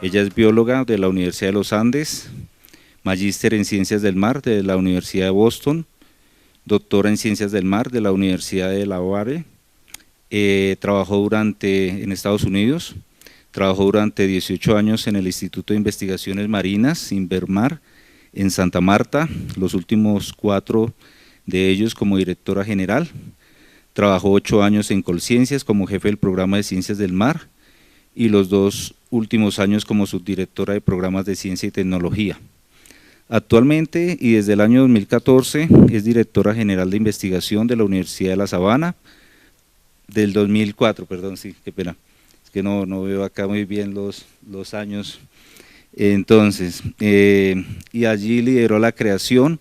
Ella es bióloga de la Universidad de los Andes, magíster en Ciencias del Mar de la Universidad de Boston, doctora en Ciencias del Mar de la Universidad de La Habana. Trabajó en Estados Unidos, trabajó durante 18 años en el Instituto de Investigaciones Marinas, Invermar, en Santa Marta, los últimos 4 de ellos como directora general. Trabajó 8 años en Colciencias como jefe del programa de Ciencias del Mar y los 2 últimos años como subdirectora de programas de Ciencia y Tecnología. Actualmente y desde el año 2014 es directora general de investigación de la Universidad de La Sabana, del 2004, perdón, sí, qué pena, es que no veo acá muy bien los años. Entonces, y allí lideró la creación,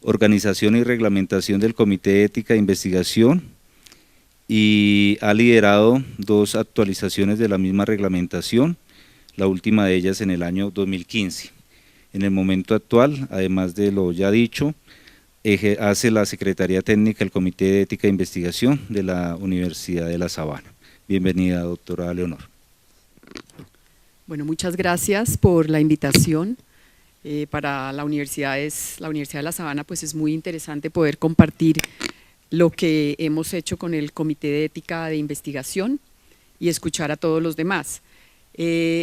organización y reglamentación del Comité de Ética de Investigación y ha liderado 2 actualizaciones de la misma reglamentación, la última de ellas en el año 2015. En el momento actual, además de lo ya dicho, hace la Secretaría Técnica del Comité de Ética de Investigación de la Universidad de La Sabana. Bienvenida, doctora Leonor. Bueno, muchas gracias por la invitación. Para la Universidad de La Sabana, pues es muy interesante poder compartir lo que hemos hecho con el Comité de Ética de Investigación y escuchar a todos los demás.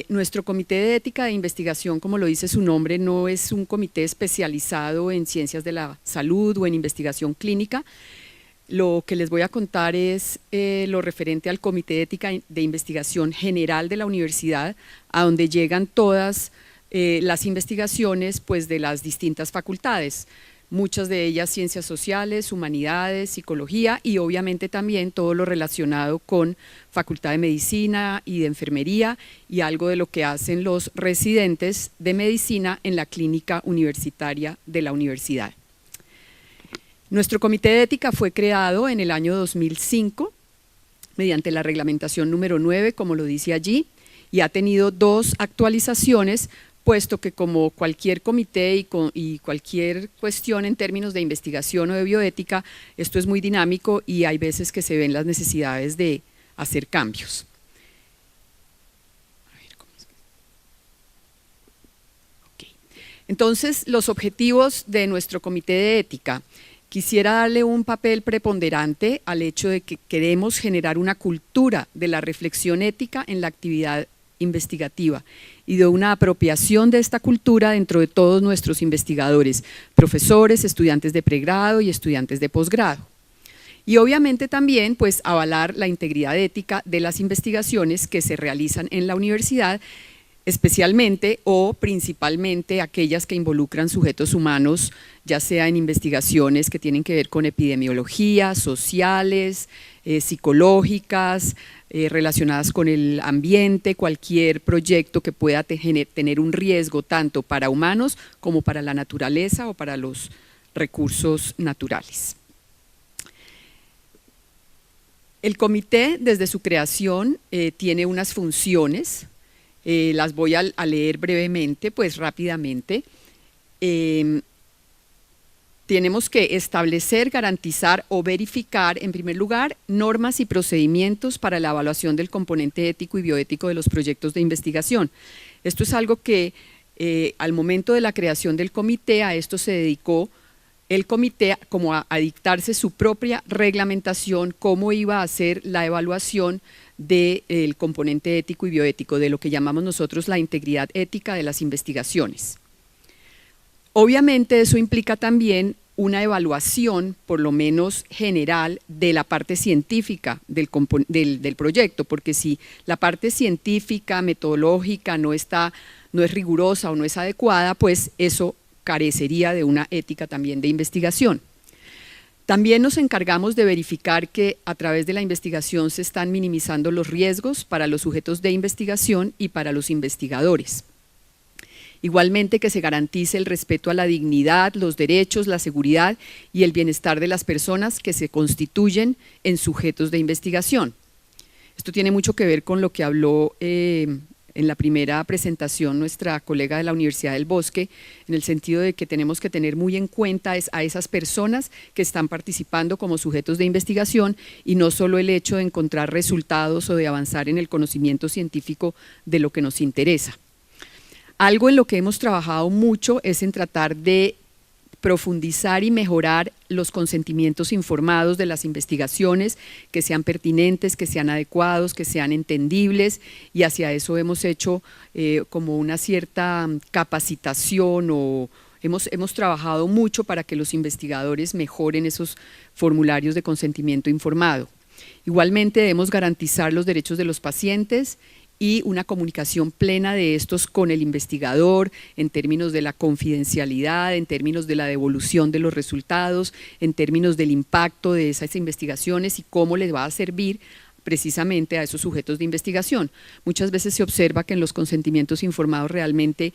Nuestro Comité de Ética de Investigación, como lo dice su nombre, no es un comité especializado en ciencias de la salud o en investigación clínica. Lo que les voy a contar es lo referente al Comité de Ética de Investigación General de la Universidad, a donde llegan todas las investigaciones pues, de las distintas facultades, muchas de ellas ciencias sociales, humanidades, psicología y obviamente también todo lo relacionado con Facultad de Medicina y de Enfermería y algo de lo que hacen los residentes de Medicina en la clínica universitaria de la universidad. Nuestro Comité de Ética fue creado en el año 2005 mediante la reglamentación número 9, como lo dice allí, y ha tenido 2 actualizaciones, puesto que como cualquier comité y cualquier cuestión en términos de investigación o de bioética, esto es muy dinámico y hay veces que se ven las necesidades de hacer cambios. Entonces, los objetivos de nuestro Comité de Ética. Quisiera darle un papel preponderante al hecho de que queremos generar una cultura de la reflexión ética en la actividad investigativa y de una apropiación de esta cultura dentro de todos nuestros investigadores, profesores, estudiantes de pregrado y estudiantes de posgrado. Y obviamente también pues avalar la integridad ética de las investigaciones que se realizan en la universidad, especialmente o principalmente aquellas que involucran sujetos humanos, ya sea en investigaciones que tienen que ver con epidemiología, sociales, psicológicas, relacionadas con el ambiente, cualquier proyecto que pueda tener un riesgo tanto para humanos como para la naturaleza o para los recursos naturales. El comité desde su creación tiene unas funciones. Las voy a leer brevemente, pues rápidamente. Tenemos que establecer, garantizar o verificar, en primer lugar, normas y procedimientos para la evaluación del componente ético y bioético de los proyectos de investigación. Esto es algo que al momento de la creación del comité, a esto se dedicó el comité como a dictarse su propia reglamentación, cómo iba a hacer la evaluación del componente ético y bioético, de lo que llamamos nosotros la integridad ética de las investigaciones. Obviamente eso implica también una evaluación, por lo menos general, de la parte científica del proyecto, porque si la parte científica, metodológica no es rigurosa o no es adecuada, pues eso carecería de una ética también de investigación. También nos encargamos de verificar que a través de la investigación se están minimizando los riesgos para los sujetos de investigación y para los investigadores. Igualmente que se garantice el respeto a la dignidad, los derechos, la seguridad y el bienestar de las personas que se constituyen en sujetos de investigación. Esto tiene mucho que ver con lo que habló en la primera presentación nuestra colega de la Universidad del Bosque, en el sentido de que tenemos que tener muy en cuenta a esas personas que están participando como sujetos de investigación y no solo el hecho de encontrar resultados o de avanzar en el conocimiento científico de lo que nos interesa. Algo en lo que hemos trabajado mucho es en tratar de profundizar y mejorar los consentimientos informados de las investigaciones, que sean pertinentes, que sean adecuados, que sean entendibles, y hacia eso hemos hecho como una cierta capacitación o hemos trabajado mucho para que los investigadores mejoren esos formularios de consentimiento informado. Igualmente debemos garantizar los derechos de los pacientes y una comunicación plena de estos con el investigador en términos de la confidencialidad, en términos de la devolución de los resultados, en términos del impacto de esas investigaciones y cómo les va a servir precisamente a esos sujetos de investigación. Muchas veces se observa que en los consentimientos informados realmente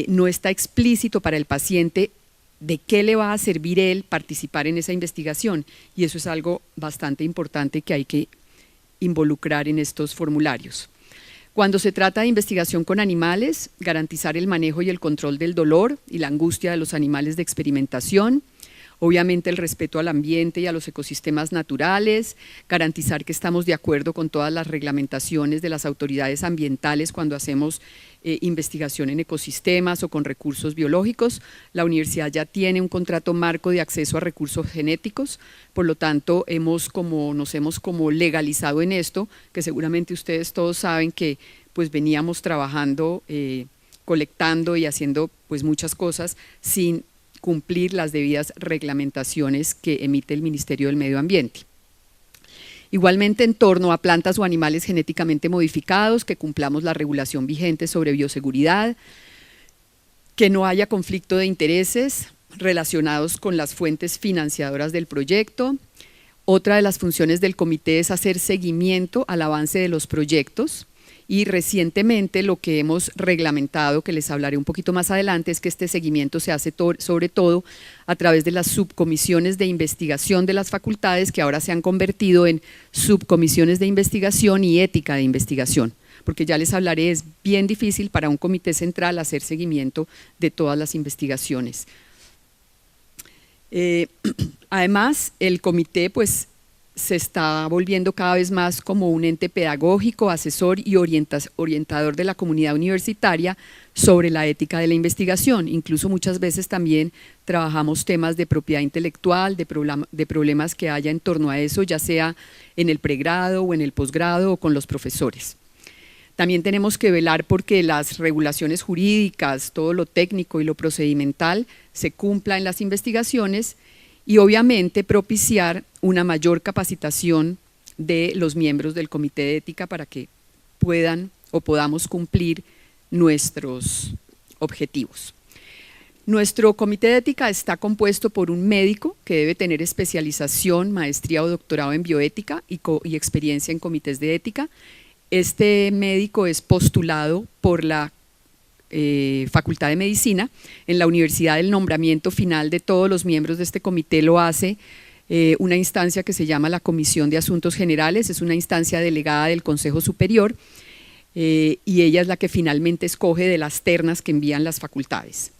no está explícito para el paciente de qué le va a servir él participar en esa investigación, y eso es algo bastante importante que hay que involucrar en estos formularios. Cuando se trata de investigación con animales, garantizar el manejo y el control del dolor y la angustia de los animales de experimentación, obviamente el respeto al ambiente y a los ecosistemas naturales, garantizar que estamos de acuerdo con todas las reglamentaciones de las autoridades ambientales cuando hacemos investigación en ecosistemas o con recursos biológicos. La universidad ya tiene un contrato marco de acceso a recursos genéticos, por lo tanto nos hemos como legalizado en esto, que seguramente ustedes todos saben que pues veníamos trabajando, colectando y haciendo pues muchas cosas sin cumplir las debidas reglamentaciones que emite el Ministerio del Medio Ambiente. Igualmente, en torno a plantas o animales genéticamente modificados, que cumplamos la regulación vigente sobre bioseguridad, que no haya conflicto de intereses relacionados con las fuentes financiadoras del proyecto. Otra de las funciones del comité es hacer seguimiento al avance de los proyectos, y recientemente lo que hemos reglamentado, que les hablaré un poquito más adelante, es que este seguimiento se hace sobre todo a través de las subcomisiones de investigación de las facultades, que ahora se han convertido en subcomisiones de investigación y ética de investigación, porque ya les hablaré, es bien difícil para un comité central hacer seguimiento de todas las investigaciones. Además, el comité pues se está volviendo cada vez más como un ente pedagógico, asesor y orientador de la comunidad universitaria sobre la ética de la investigación. Incluso muchas veces también trabajamos temas de propiedad intelectual, de problemas que haya en torno a eso, ya sea en el pregrado o en el posgrado o con los profesores. También tenemos que velar porque las regulaciones jurídicas, todo lo técnico y lo procedimental se cumpla en las investigaciones, y obviamente propiciar una mayor capacitación de los miembros del comité de ética para que puedan o podamos cumplir nuestros objetivos. Nuestro comité de ética está compuesto por un médico que debe tener especialización, maestría o doctorado en bioética y experiencia en comités de ética. Este médico es postulado por la Facultad de Medicina. En la universidad el nombramiento final de todos los miembros de este comité lo hace una instancia que se llama la Comisión de Asuntos Generales, es una instancia delegada del Consejo Superior y ella es la que finalmente escoge de las ternas que envían las facultades.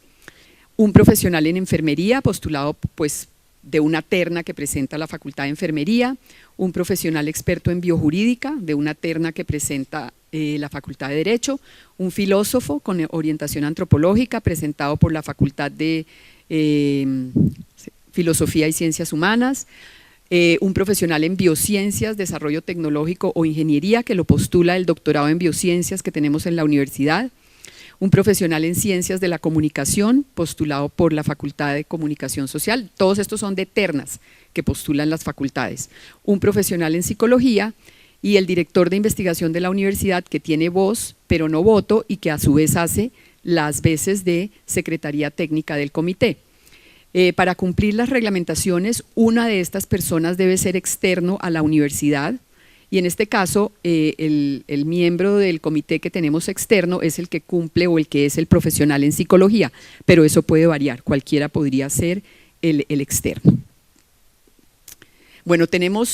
Un profesional en enfermería postulado pues de una terna que presenta la Facultad de Enfermería, un profesional experto en biojurídica de una terna que presenta la Facultad de Derecho, un filósofo con orientación antropológica presentado por la Facultad de Filosofía y Ciencias Humanas, un profesional en biociencias, desarrollo tecnológico o ingeniería que lo postula el doctorado en biociencias que tenemos en la universidad, un profesional en ciencias de la comunicación postulado por la Facultad de Comunicación Social, todos estos son de ternas que postulan las facultades, un profesional en psicología y el director de investigación de la universidad que tiene voz pero no voto y que a su vez hace las veces de secretaría técnica del comité. Para cumplir las reglamentaciones, una de estas personas debe ser externo a la universidad y en este caso el miembro del comité que tenemos externo es el que cumple o el que es el profesional en psicología, pero eso puede variar, cualquiera podría ser el externo. Bueno,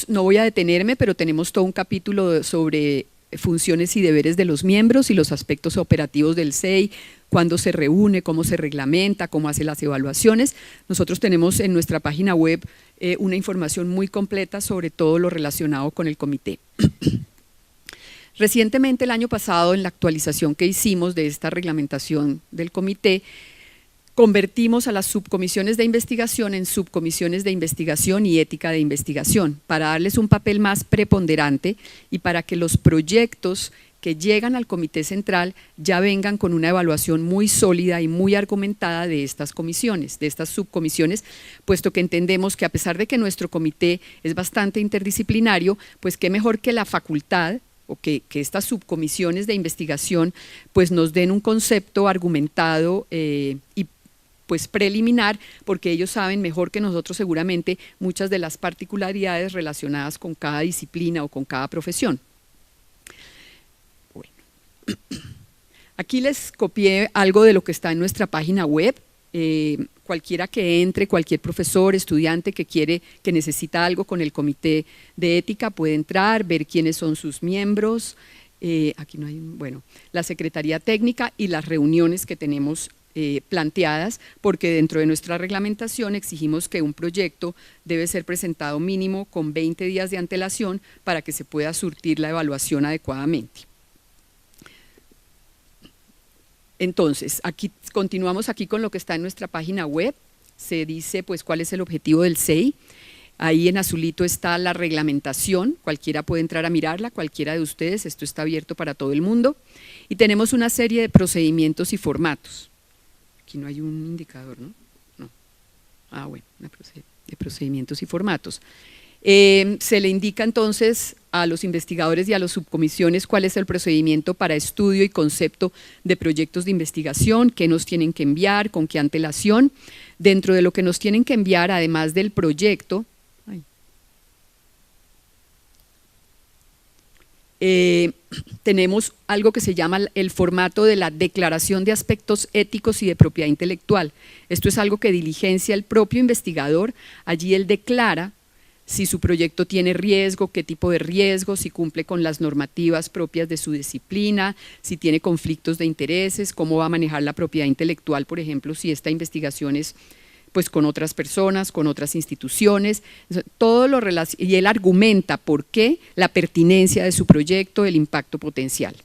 no voy a detenerme, pero tenemos todo un capítulo sobre funciones y deberes de los miembros y los aspectos operativos del CEI, cuándo se reúne, cómo se reglamenta, cómo hace las evaluaciones. Nosotros tenemos en nuestra página web una información muy completa sobre todo lo relacionado con el comité. Recientemente, el año pasado, en la actualización que hicimos de esta reglamentación del comité, convertimos a las subcomisiones de investigación en subcomisiones de investigación y ética de investigación, para darles un papel más preponderante y para que los proyectos que llegan al comité central ya vengan con una evaluación muy sólida y muy argumentada de estas comisiones, de estas subcomisiones, puesto que entendemos que a pesar de que nuestro comité es bastante interdisciplinario, pues qué mejor que la facultad o que estas subcomisiones de investigación pues nos den un concepto argumentado y pues preliminar, porque ellos saben mejor que nosotros seguramente muchas de las particularidades relacionadas con cada disciplina o con cada profesión. Bueno. Aquí les copié algo de lo que está en nuestra página web. Cualquiera que entre, cualquier profesor, estudiante que necesita algo con el comité de ética puede entrar, ver quiénes son sus miembros. Aquí no hay, bueno, la secretaría técnica y las reuniones que tenemos planteadas, porque dentro de nuestra reglamentación exigimos que un proyecto debe ser presentado mínimo con 20 días de antelación para que se pueda surtir la evaluación adecuadamente. Entonces, continuamos aquí con lo que está en nuestra página web. Se dice pues cuál es el objetivo del CEI. Ahí en azulito está la reglamentación, cualquiera puede entrar a mirarla, cualquiera de ustedes, esto está abierto para todo el mundo. Y tenemos una serie de procedimientos y formatos. Aquí no hay un indicador, ¿no? No. Ah, bueno, de procedimientos y formatos. Se le indica entonces a los investigadores y a las subcomisiones cuál es el procedimiento para estudio y concepto de proyectos de investigación, qué nos tienen que enviar, con qué antelación. Dentro de lo que nos tienen que enviar, además del proyecto, tenemos algo que se llama el formato de la declaración de aspectos éticos y de propiedad intelectual. Esto es algo que diligencia el propio investigador. Allí él declara si su proyecto tiene riesgo, qué tipo de riesgo, si cumple con las normativas propias de su disciplina, si tiene conflictos de intereses, cómo va a manejar la propiedad intelectual, por ejemplo, si esta investigación es pues con otras personas, con otras instituciones, y él argumenta por qué la pertinencia de su proyecto, el impacto potencial.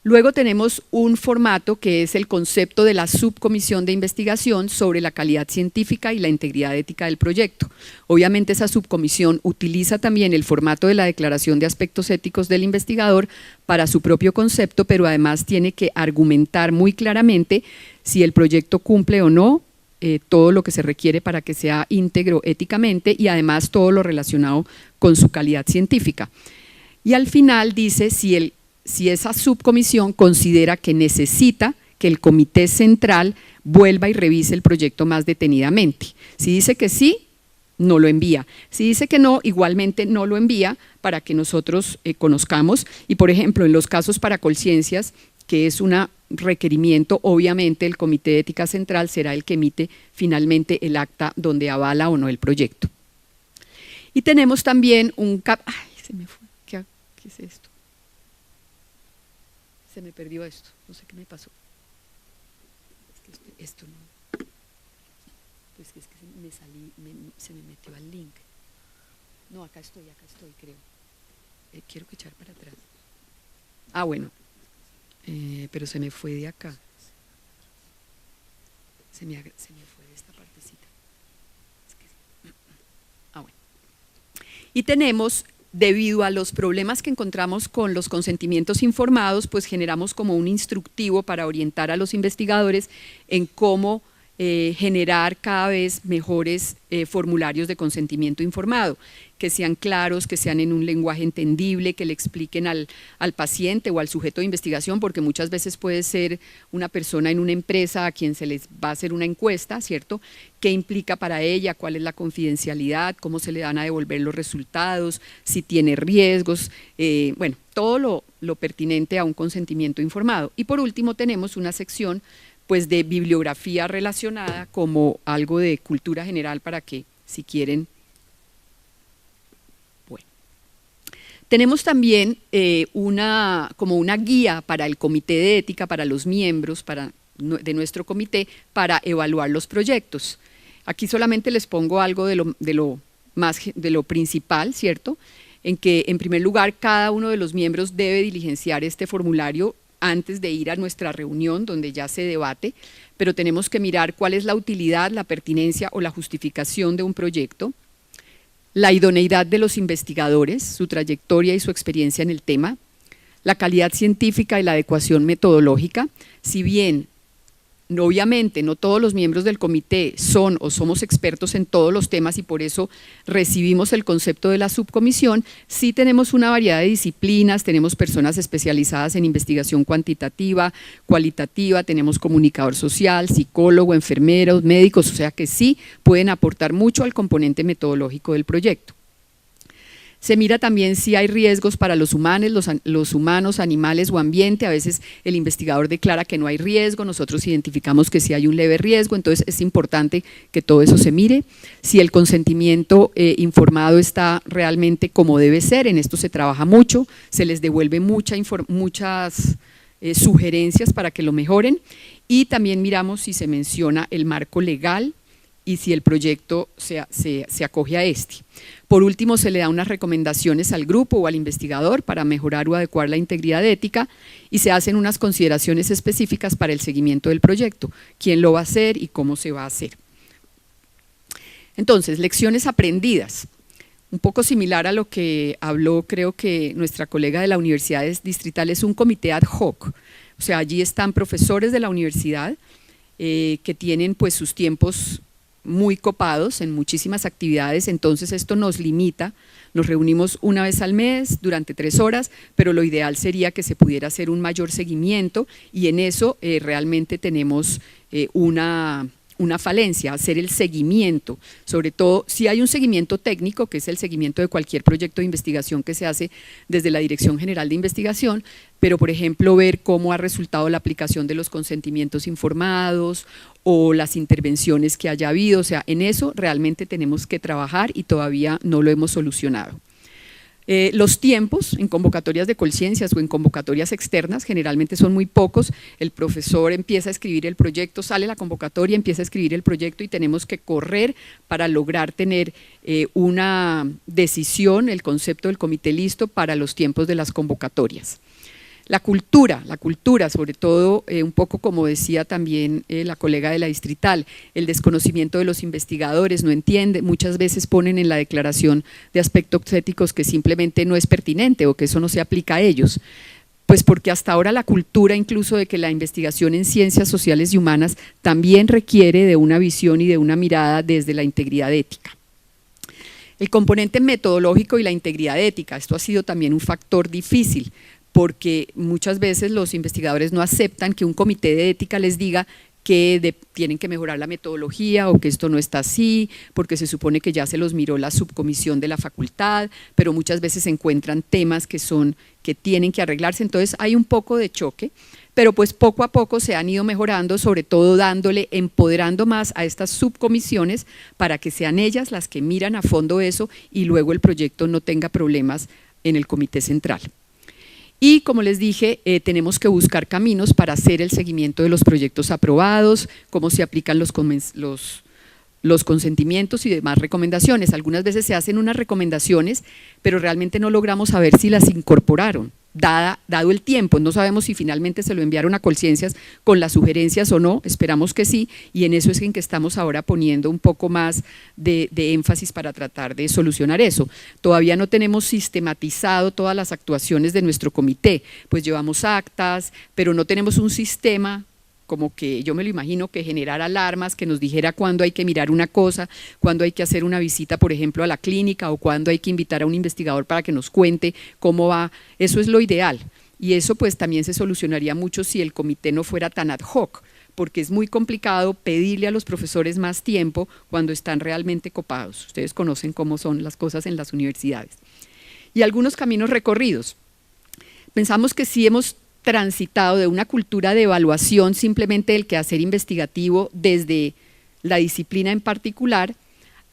Luego tenemos un formato que es el concepto de la subcomisión de investigación sobre la calidad científica y la integridad ética del proyecto. Obviamente esa subcomisión utiliza también el formato de la declaración de aspectos éticos del investigador para su propio concepto, pero además tiene que argumentar muy claramente si el proyecto cumple o no todo lo que se requiere para que sea íntegro éticamente y además todo lo relacionado con su calidad científica. Y al final dice si esa subcomisión considera que necesita que el comité central vuelva y revise el proyecto más detenidamente. Si dice que sí, no lo envía. Si dice que no, igualmente no lo envía para que nosotros conozcamos. Y por ejemplo, en los casos para Colciencias, que es un requerimiento, obviamente el Comité de Ética Central será el que emite finalmente el acta donde avala o no el proyecto. Y tenemos también ¡ay, se me fue! ¿Qué es esto? Se me perdió esto, no sé qué me pasó. Es que esto no. Pues es que se me metió al link. No, acá estoy, creo. Quiero que echar para atrás. Ah, bueno. Pero se me fue de acá. Se me fue de esta partecita. Ah, bueno. Y tenemos, debido a los problemas que encontramos con los consentimientos informados, pues generamos como un instructivo para orientar a los investigadores en cómo generar cada vez mejores formularios de consentimiento informado, que sean claros, que sean en un lenguaje entendible, que le expliquen al paciente o al sujeto de investigación, porque muchas veces puede ser una persona en una empresa a quien se les va a hacer una encuesta, ¿cierto? ¿Qué implica para ella? ¿Cuál es la confidencialidad? ¿Cómo se le van a devolver los resultados? ¿Si tiene riesgos? Bueno, todo lo pertinente a un consentimiento informado. Y por último tenemos una sección pues de bibliografía relacionada como algo de cultura general para que si quieren. Bueno, tenemos también como una guía para el comité de ética, para los miembros de nuestro comité para evaluar los proyectos. Aquí solamente les pongo algo de lo principal, ¿cierto? en que en primer lugar cada uno de los miembros debe diligenciar este formulario antes de ir a nuestra reunión donde ya se debate, pero tenemos que mirar cuál es la utilidad, la pertinencia o la justificación de un proyecto, la idoneidad de los investigadores, su trayectoria y su experiencia en el tema, la calidad científica y la adecuación metodológica. Si bien obviamente no todos los miembros del comité son o somos expertos en todos los temas y por eso recibimos el concepto de la subcomisión, sí tenemos una variedad de disciplinas, tenemos personas especializadas en investigación cuantitativa, cualitativa, tenemos comunicador social, psicólogo, enfermeros, médicos, o sea que sí pueden aportar mucho al componente metodológico del proyecto. Se mira también si hay riesgos para los humanos, animales o ambiente. A veces el investigador declara que no hay riesgo, nosotros identificamos que sí hay un leve riesgo, entonces es importante que todo eso se mire. Si el consentimiento informado está realmente como debe ser, en esto se trabaja mucho, se les devuelve muchas sugerencias para que lo mejoren, y también miramos si se menciona el marco legal y si el proyecto se acoge a este. Por último, se le da unas recomendaciones al grupo o al investigador para mejorar o adecuar la integridad ética y se hacen unas consideraciones específicas para el seguimiento del proyecto, quién lo va a hacer y cómo se va a hacer. Entonces, lecciones aprendidas. Un poco similar a lo que habló, creo que nuestra colega de la Universidad Distrital, es un comité ad hoc. O sea, allí están profesores de la universidad que tienen pues sus tiempos muy copados en muchísimas actividades, entonces esto nos limita, nos reunimos una vez al mes durante 3 horas, pero lo ideal sería que se pudiera hacer un mayor seguimiento y en eso realmente tenemos una falencia, hacer el seguimiento, sobre todo si hay un seguimiento técnico, que es el seguimiento de cualquier proyecto de investigación que se hace desde la Dirección General de Investigación, pero por ejemplo ver cómo ha resultado la aplicación de los consentimientos informados o las intervenciones que haya habido, o sea, en eso realmente tenemos que trabajar y todavía no lo hemos solucionado. Los tiempos en convocatorias de Colciencias o en convocatorias externas generalmente son muy pocos, el profesor empieza a escribir el proyecto, sale la convocatoria, empieza a escribir el proyecto y tenemos que correr para lograr tener una decisión, el concepto del comité listo para los tiempos de las convocatorias. La cultura, sobre todo un poco como decía también la colega de la Distrital, el desconocimiento de los investigadores, no entiende, muchas veces ponen en la declaración de aspectos éticos que simplemente no es pertinente o que eso no se aplica a ellos. Pues porque hasta ahora la cultura incluso de que la investigación en ciencias sociales y humanas también requiere de una visión y de una mirada desde la integridad ética. El componente metodológico y la integridad ética, esto ha sido también un factor difícil, porque muchas veces los investigadores no aceptan que un comité de ética les diga que tienen que mejorar la metodología o que esto no está así, porque se supone que ya se los miró la subcomisión de la facultad, pero muchas veces se encuentran temas que tienen que arreglarse, entonces hay un poco de choque, pero pues poco a poco se han ido mejorando, sobre todo empoderando más a estas subcomisiones para que sean ellas las que miran a fondo eso y luego el proyecto no tenga problemas en el comité central. Y como les dije, tenemos que buscar caminos para hacer el seguimiento de los proyectos aprobados, cómo se aplican los consentimientos y demás recomendaciones. Algunas veces se hacen unas recomendaciones, pero realmente no logramos saber si las incorporaron, dado el tiempo. No sabemos si finalmente se lo enviaron a Colciencias con las sugerencias o no, esperamos que sí, y en eso es en que estamos ahora poniendo un poco más de énfasis para tratar de solucionar eso. Todavía no tenemos sistematizado todas las actuaciones de nuestro comité, pues llevamos actas, pero no tenemos un sistema como que yo me lo imagino que generar alarmas, que nos dijera cuándo hay que mirar una cosa, cuándo hay que hacer una visita, por ejemplo, a la clínica o cuándo hay que invitar a un investigador para que nos cuente cómo va, eso es lo ideal. Y eso pues también se solucionaría mucho si el comité no fuera tan ad hoc, porque es muy complicado pedirle a los profesores más tiempo cuando están realmente copados. Ustedes conocen cómo son las cosas en las universidades. Y algunos caminos recorridos. Pensamos que sí hemos transitado de una cultura de evaluación simplemente del quehacer investigativo desde la disciplina en particular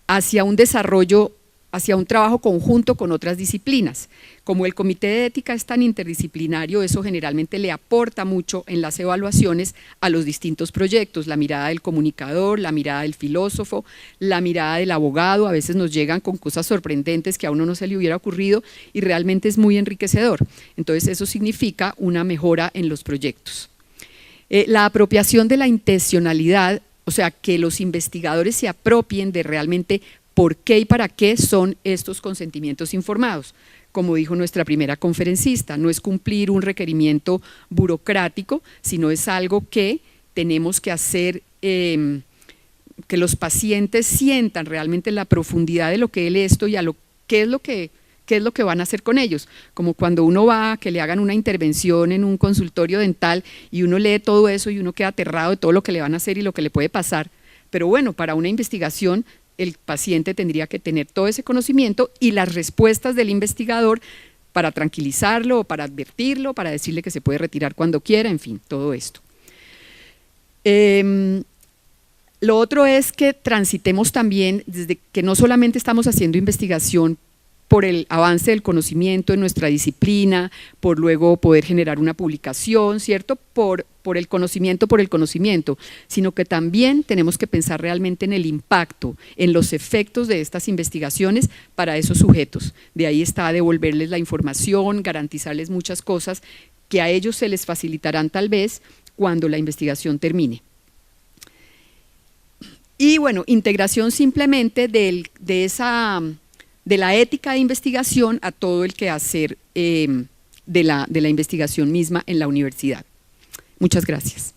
hacia un desarrollo hacia un trabajo conjunto con otras disciplinas. Como el comité de ética es tan interdisciplinario, eso generalmente le aporta mucho en las evaluaciones a los distintos proyectos, la mirada del comunicador, la mirada del filósofo, la mirada del abogado, a veces nos llegan con cosas sorprendentes que a uno no se le hubiera ocurrido y realmente es muy enriquecedor. Entonces eso significa una mejora en los proyectos. La apropiación de la intencionalidad, o sea, que los investigadores se apropien de realmente por qué y para qué son estos consentimientos informados. Como dijo nuestra primera conferencista, no es cumplir un requerimiento burocrático, sino es algo que tenemos que hacer, que los pacientes sientan realmente la profundidad de lo que es esto y a qué es lo que van a hacer con ellos. Como cuando uno va a que le hagan una intervención en un consultorio dental y uno lee todo eso y uno queda aterrado de todo lo que le van a hacer y lo que le puede pasar. Pero bueno, para una investigación el paciente tendría que tener todo ese conocimiento y las respuestas del investigador para tranquilizarlo o para advertirlo, para decirle que se puede retirar cuando quiera, en fin, todo esto. Lo otro es que transitemos también desde que no solamente estamos haciendo investigación por el avance del conocimiento en nuestra disciplina, por luego poder generar una publicación, ¿cierto? Por el conocimiento, sino que también tenemos que pensar realmente en el impacto, en los efectos de estas investigaciones para esos sujetos. De ahí está devolverles la información, garantizarles muchas cosas que a ellos se les facilitarán tal vez cuando la investigación termine. Y bueno, integración simplemente de la ética de investigación a todo el quehacer de la investigación misma en la universidad. Muchas gracias.